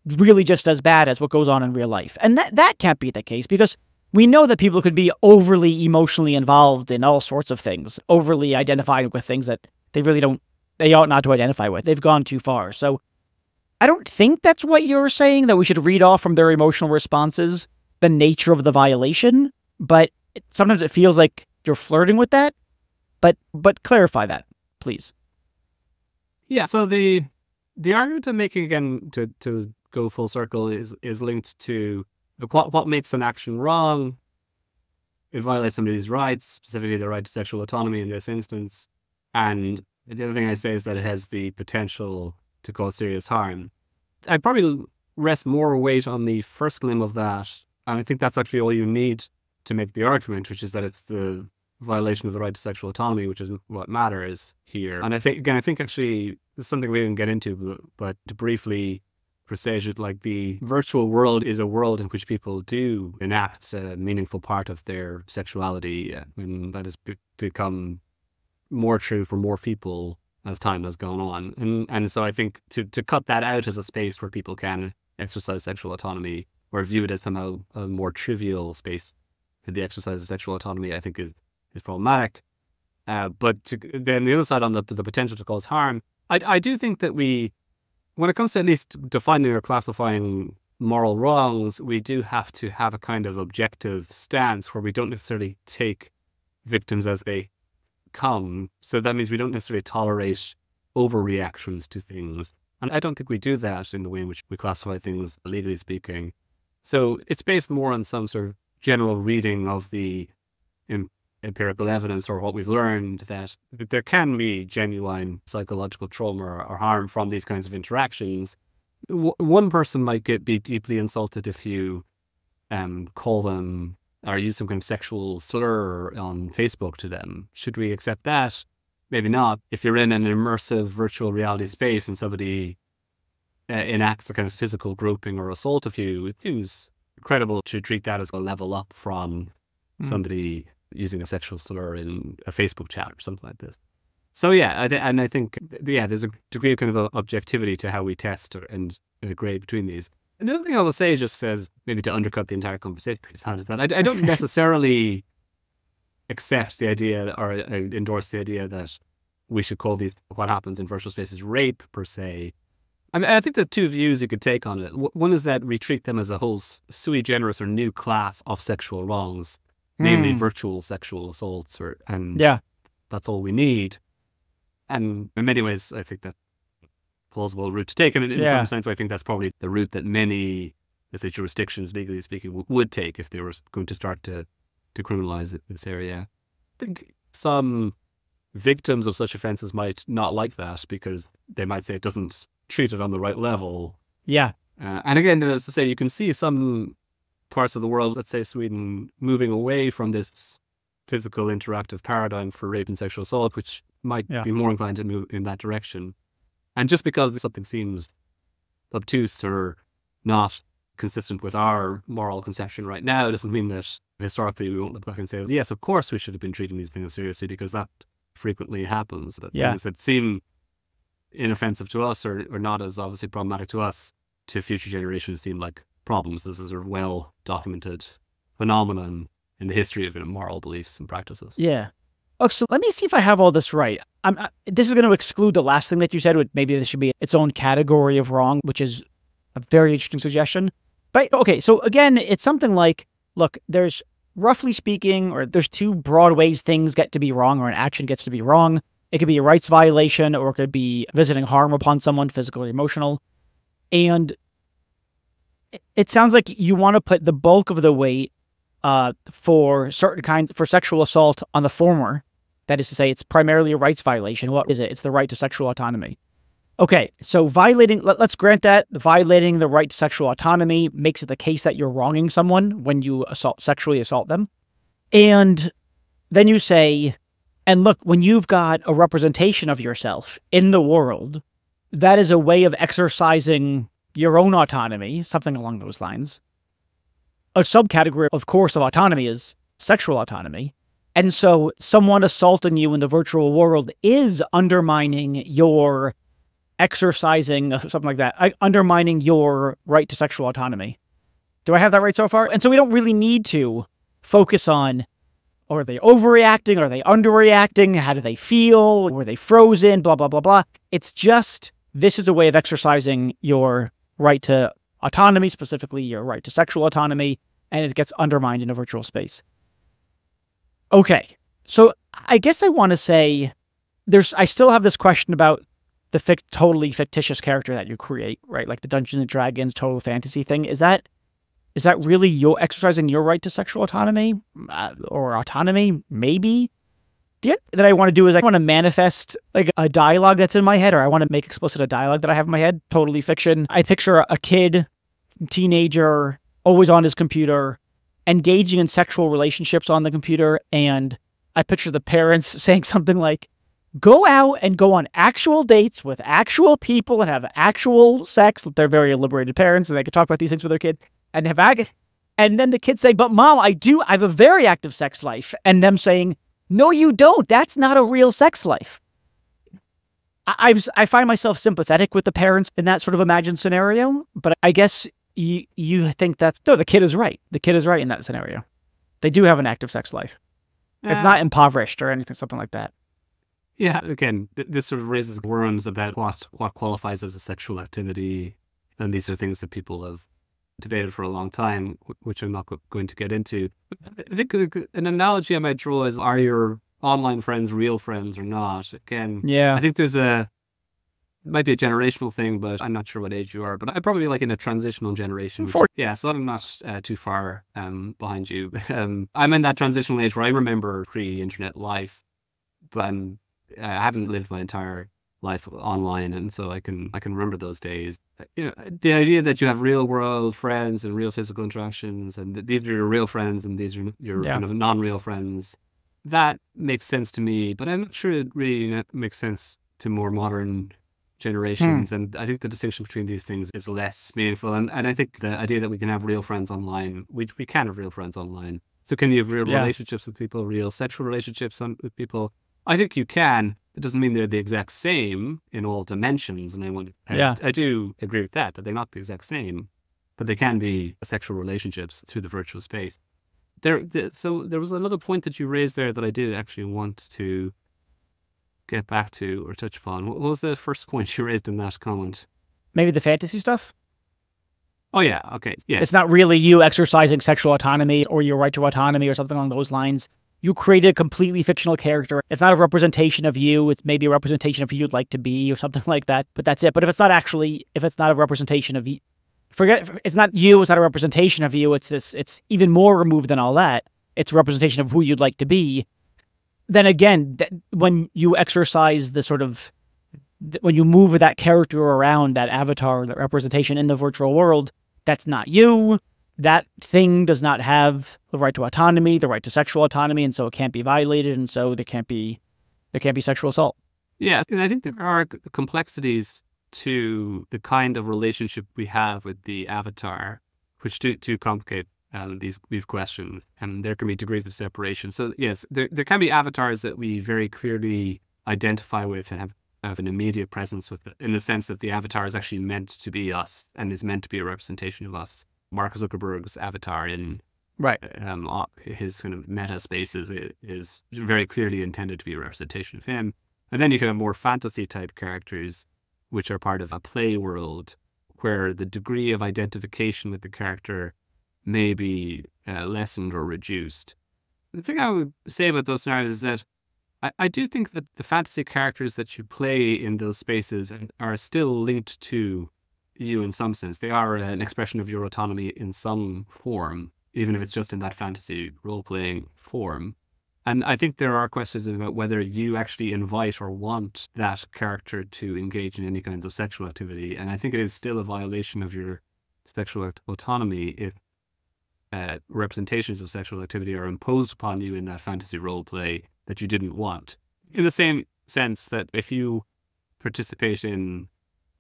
really just as bad as what goes on in real life. And that can't be the case, because we know that people could be overly emotionally involved in all sorts of things, overly identified with things that they ought not to identify with. They've gone too far. So I don't think that's what you're saying, that we should read off from their emotional responses the nature of the violation, but sometimes it feels like you're flirting with that. But clarify that, please. Yeah, so the argument I'm making, again, to go full circle, is linked to what makes an action wrong. It violates somebody's rights, specifically the right to sexual autonomy in this instance. And the other thing I say is that it has the potential to cause serious harm. I'd probably rest more weight on the first limb of that, and I think that's actually all you need to make the argument, which is that it's the violation of the right to sexual autonomy, which is what matters here. And I think actually this is something we didn't get into, but to briefly presage it, like, the virtual world is a world in which people do enact a meaningful part of their sexuality, and that has become more true for more people as time has gone on. And so I think to cut that out as a space where people can exercise sexual autonomy, or view it as somehow a more trivial space for the exercise of sexual autonomy, I think is problematic. But then the other side, on the potential to cause harm, I do think that when it comes to at least defining or classifying moral wrongs, we do have to have a kind of objective stance where we don't necessarily take victims as they come. So that means we don't necessarily tolerate overreactions to things. And I don't think we do that in the way in which we classify things, legally speaking. So it's based more on some sort of general reading of the empirical evidence, or what we've learned, that there can be genuine psychological trauma or harm from these kinds of interactions. One person might be deeply insulted if you call them or use some kind of sexual slur on Facebook to them. Should we accept that? Maybe not. If you're in an immersive virtual reality space and somebody enacts a kind of physical groping or assault of you, it seems credible to treat that as a level up from somebody using a sexual slur in a Facebook chat or something like this. So yeah, I think there's a degree of kind of objectivity to how we test and grade between these. And the other thing I will say, just as maybe to undercut the entire conversation, is that I don't necessarily accept the idea or endorse the idea that we should call these, what happens in virtual spaces, rape per se. I mean, I think there's two views you could take on it. One is that we treat them as a whole sui generis or new class of sexual wrongs, namely virtual sexual assaults, and that's all we need. And in many ways, I think that plausible route to take. And in some sense, I think that's probably the route that many, let's say, jurisdictions, legally speaking, would take if they were going to start to criminalize this area. I think some victims of such offences might not like that, because they might say it doesn't treat it on the right level. Yeah. And again, as I say, you can see some parts of the world, let's say Sweden, moving away from this physical interactive paradigm for rape and sexual assault, which might be more inclined to move in that direction. And just because something seems obtuse or not consistent with our moral conception right now doesn't mean that historically we won't look back and say, yes, of course we should have been treating these things seriously, because that frequently happens. That things that seem inoffensive to us or not as obviously problematic to us, to future generations seem like problems. This is a well documented phenomenon in the history of moral beliefs and practices. Yeah. Oh, so let me see if I have all this right. This is going to exclude the last thing that you said. Maybe this should be its own category of wrong, which is a very interesting suggestion. But okay, so again, it's something like, look, there's, roughly speaking, or there's two broad ways things get to be wrong, or an action gets to be wrong. It could be a rights violation, or it could be visiting harm upon someone, physical or emotional. And it sounds like you want to put the bulk of the weight for certain kinds, for sexual assault, on the former. That is to say, it's primarily a rights violation. What is it? It's the right to sexual autonomy. Okay, so let's grant that violating the right to sexual autonomy makes it the case that you're wronging someone when you sexually assault them. And then you say, and look, when you've got a representation of yourself in the world, that is a way of exercising your own autonomy, something along those lines. A subcategory, of course, of autonomy is sexual autonomy. And so someone assaulting you in the virtual world is undermining your exercising, something like that, undermining your right to sexual autonomy. Do I have that right so far? And so we don't really need to focus on, are they overreacting? Are they underreacting? How do they feel? Were they frozen? Blah, blah, blah, blah. It's just, this is a way of exercising your right to autonomy, specifically your right to sexual autonomy, and it gets undermined in a virtual space. Okay, so I guess I want to say I still have this question about the totally fictitious character that you create, right? Like the Dungeons and Dragons total fantasy thing. Is that really your exercising your right to sexual autonomy or autonomy? Maybe. That I want to do is I want to manifest like a dialogue that's in my head, or I want to make explicit a dialogue that I have in my head. Totally fiction. I picture a kid, teenager, always on his computer, engaging in sexual relationships on the computer, and I picture the parents saying something like, go out and go on actual dates with actual people and have actual sex. They're very liberated parents and they can talk about these things with their kid and and then the kids say, but mom, I have a very active sex life. And them saying, no, you don't. That's not a real sex life. I find myself sympathetic with the parents in that sort of imagined scenario, but I guess you think no, the kid is right. The kid is right in that scenario. They do have an active sex life. It's not impoverished or anything, something like that. Yeah, again, this sort of raises worms about what qualifies as a sexual activity. And these are things that people have debated for a long time, which I'm not going to get into. I think an analogy I might draw is, are your online friends real friends or not? Again, yeah. I think it might be a generational thing, but I'm not sure what age you are. But I'm probably like in a transitional generation. So I'm not too far behind you. I'm in that transitional age where I remember pre-internet life, but I haven't lived my entire life online, and so I can remember those days. You know, the idea that you have real world friends and real physical interactions, and these are your real friends and these are your kind of non-real friends, that makes sense to me. But I'm not sure it really makes sense to more modern generations. And I think the distinction between these things is less meaningful. And I think the idea that we can have real friends online, we can have real friends online. So can you have real relationships with people, real sexual relationships with people? I think you can. It doesn't mean they're the exact same in all dimensions. And I do agree with that they're not the exact same, but they can be sexual relationships through the virtual space. So there was another point that you raised there that I did actually want to get back to or touch upon. What was the first point you raised in that comment? Maybe the fantasy stuff? Oh, yeah. Okay. Yes. It's not really you exercising sexual autonomy or your right to autonomy or something along those lines. You created a completely fictional character. It's not a representation of you. It's maybe a representation of who you'd like to be or something like that. But that's it. But if it's not a representation of you, it's not you. It's not a representation of you. It's even more removed than all that. It's a representation of who you'd like to be. Then again, when you exercise when you move that character around, that avatar, that representation in the virtual world, that's not you. That thing does not have the right to autonomy, the right to sexual autonomy, and so it can't be violated, and so there can't be sexual assault. Yeah, and I think there are complexities to the kind of relationship we have with the avatar, which do complicate these questions, and there can be degrees of separation. So yes, there can be avatars that we very clearly identify with and have an immediate presence with, in the sense that the avatar is actually meant to be us and is meant to be a representation of us. Mark Zuckerberg's avatar in his kind of meta spaces is very clearly intended to be a representation of him. And then you can have more fantasy type characters, which are part of a play world, where the degree of identification with the character may be lessened or reduced. The thing I would say about those scenarios is that I do think that the fantasy characters that you play in those spaces are still linked to you in some sense. They are an expression of your autonomy in some form, even if it's just in that fantasy role-playing form. And I think there are questions about whether you actually invite or want that character to engage in any kinds of sexual activity. And I think it is still a violation of your sexual autonomy if representations of sexual activity are imposed upon you in that fantasy role play that you didn't want. In the same sense that if you participate in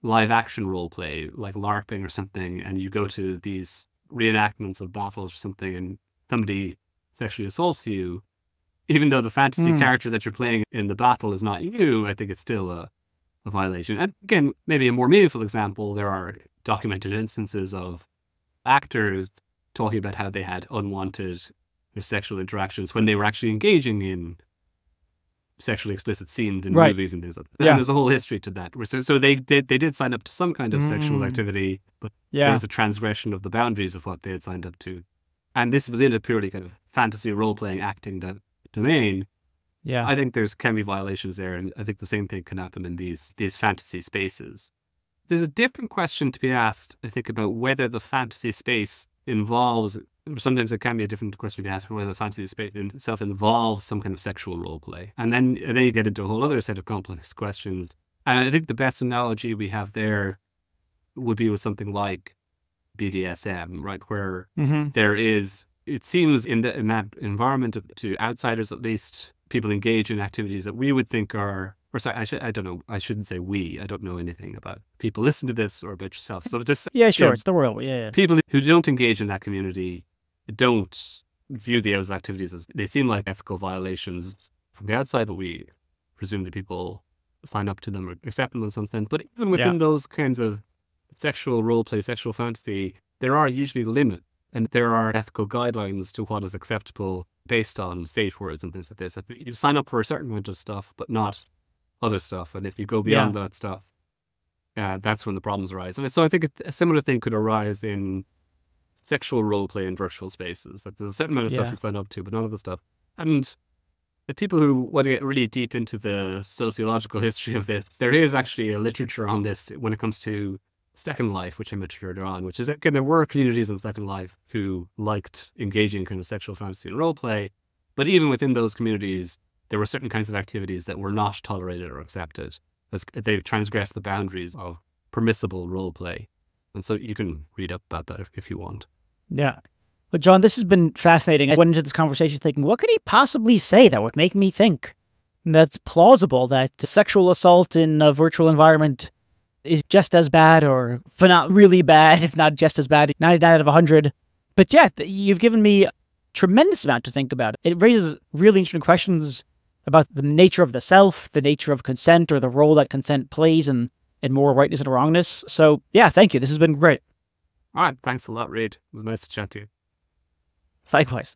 live action role play, like LARPing or something, and you go to these reenactments of battles or something and somebody sexually assaults you, even though the fantasy character that you're playing in the battle is not you, I think it's still a violation. And again, maybe a more meaningful example, there are documented instances of actors talking about how they had unwanted sexual interactions when they were actually engaging in sexually explicit scenes in movies and things like that. And there's a whole history to that. So they did sign up to some kind of sexual activity, but there was a transgression of the boundaries of what they had signed up to. And this was in a purely kind of fantasy role-playing acting domain. I think can be violations there, and I think the same thing can happen in these fantasy spaces. There's a different question to be asked, I think, about whether the fantasy space involves, or sometimes it can be a different question to be asked, whether the fantasy space itself involves some kind of sexual role play. And then you get into a whole other set of complex questions. And I think the best analogy we have there would be with something like BDSM, right? Where there is, it seems in that environment to outsiders at least, people engage in activities that we would think are, or sorry, I don't know, I shouldn't say we, I don't know anything about people listen to this or about yourself. So just, it's the world. People who don't engage in that community don't view those activities as, they seem like ethical violations from the outside, but we presume that people sign up to them or accept them or something. But even within those kinds of sexual role play, sexual fantasy, there are usually limits, and there are ethical guidelines to what is acceptable based on safe words and things like this. You sign up for a certain amount of stuff, but not other stuff. And if you go beyond that stuff, that's when the problems arise. And so I think a similar thing could arise in sexual role play in virtual spaces. That there's a certain amount of stuff you sign up to, but none of the stuff. And the people who want to get really deep into the sociological history of this, there is actually a literature on this when it comes to Second Life, which I mentioned earlier on, which is, again, there were communities in Second Life who liked engaging in kind of sexual fantasy and role play. But even within those communities, there were certain kinds of activities that were not tolerated or accepted, as they transgressed the boundaries of permissible role play. And so you can read up about that if you want. Yeah. But John, this has been fascinating. I went into this conversation thinking, what could he possibly say that would make me think that's plausible, that sexual assault in a virtual environment is just as bad, or for not really bad, if not just as bad, 99 out of 100. But yeah, you've given me a tremendous amount to think about. It raises really interesting questions about the nature of the self, the nature of consent, or the role that consent plays in moral rightness and wrongness. So yeah, thank you. This has been great. All right. Thanks a lot, Reid. It was nice to chat to you. Likewise.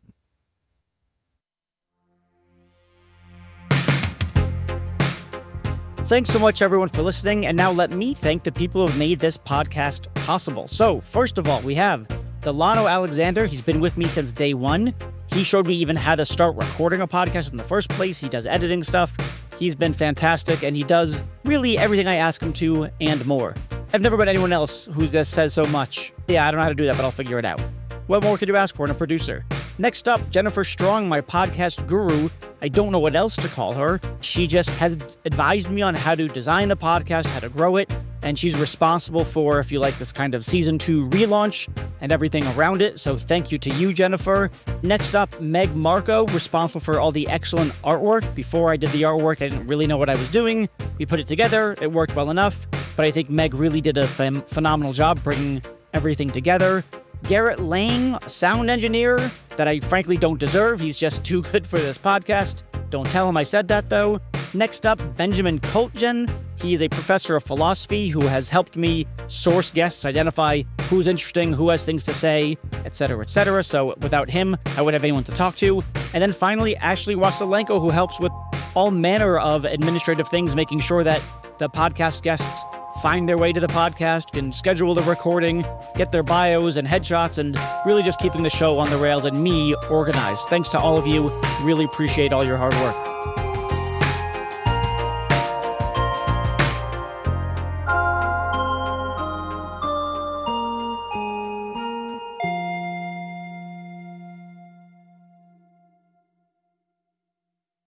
Thanks so much, everyone, for listening. And now let me thank the people who have made this podcast possible. So first of all, we have Delano Alexander. He's been with me since day one. He showed me even how to start recording a podcast in the first place. He does editing stuff. He's been fantastic, and he does really everything I ask him to and more. I've never met anyone else who just says so much. Yeah, I don't know how to do that, but I'll figure it out. What more could you ask for in a producer? Next up, Jennifer Strong, my podcast guru. I don't know what else to call her. She just has advised me on how to design the podcast, how to grow it, and she's responsible for, if you like, this kind of season 2 relaunch and everything around it. So thank you to you, Jennifer. Next up, Meg Marco, responsible for all the excellent artwork. Before I did the artwork, I didn't really know what I was doing. We put it together. It worked well enough, but I think Meg really did a phenomenal job bringing everything together. Garrett Lang, sound engineer that I frankly don't deserve. He's just too good for this podcast. Don't tell him I said that, though. Next up, Benjamin Koltgen. He is a professor of philosophy who has helped me source guests, identify who's interesting, who has things to say, etc., etc. So without him, I wouldn't have anyone to talk to. And then finally, Ashley Wasilenko, who helps with all manner of administrative things, making sure that the podcast guests find their way to the podcast, can schedule the recording, get their bios and headshots, and really just keeping the show on the rails and me organized. Thanks to all of you. Really appreciate all your hard work.